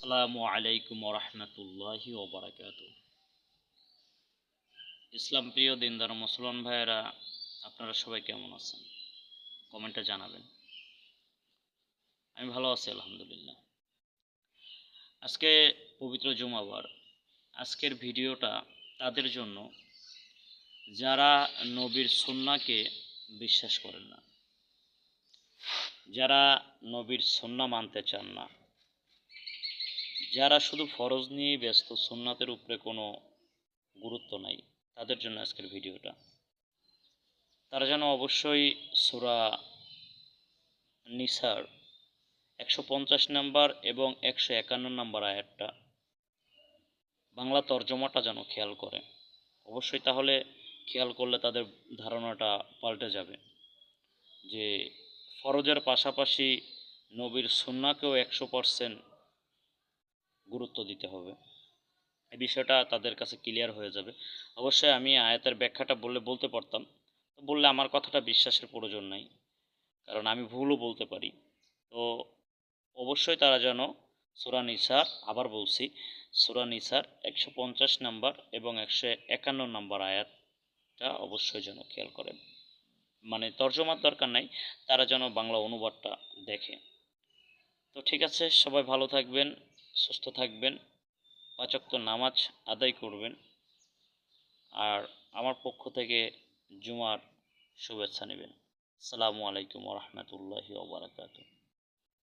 আসসালামু আলাইকুম ওরহমতুল্লাহি ওবরাকাতু। ইসলাম প্রিয় দিনদার মুসলমান ভাইয়েরা, আপনারা সবাই কেমন আছেন? কমেন্টে জানাবেন। আমি ভালো আছি আলহামদুলিল্লাহ। আজকে পবিত্র জুমাবার। আজকের ভিডিওটা তাদের জন্য যারা নবীর সুন্নাহকে বিশ্বাস করেন না, যারা নবীর সুন্নাহ মানতে চান না, যারা শুধু ফরজ নিয়ে ব্যস্ত, সুন্নাতের উপরে কোনো গুরুত্ব নাই, তাদের জন্য আজকের ভিডিওটা। তারা যেন অবশ্যই সূরা নিসার 150 নম্বর এবং 151 নম্বর আয়াতটা বাংলা তর্জমাটা যেন খেয়াল করে। অবশ্যই তাহলে খেয়াল করলে তাদের ধারণাটা পাল্টে যাবে যে ফরজের পাশাপাশি নবীর সুন্নাহকেও 100% গুরুত্ব দিতে হবে। এই বিষয়টা তাদের কাছে ক্লিয়ার হয়ে যাবে। অবশ্যই আমি আয়াতের ব্যাখ্যাটা বলতে পারতাম, বললে আমার কথাটা বিশ্বাসের প্রয়োজন নাই, কারণ আমি ভুলও বলতে পারি। তো অবশ্যই তারা যেন সূরা নিসার, আবার বলছি, সূরা নিসার 150 নম্বর এবং 151 নম্বর আয়াতটা অবশ্যই যেন খেয়াল করেন। মানে তর্জমার দরকার নাই, তারা যেন বাংলা অনুবাদটা দেখে। তো ঠিক আছে, সবাই ভালো থাকবেন, সুস্থ থাকবেন, 5 ওয়াক্ত নামাজ আদায় করবেন, আর আমার পক্ষ থেকে জুমার শুভেচ্ছা নেবেন। আসসালামু আলাইকুম ওয়া রাহমাতুল্লাহি ওয়া বারাকাতুহু।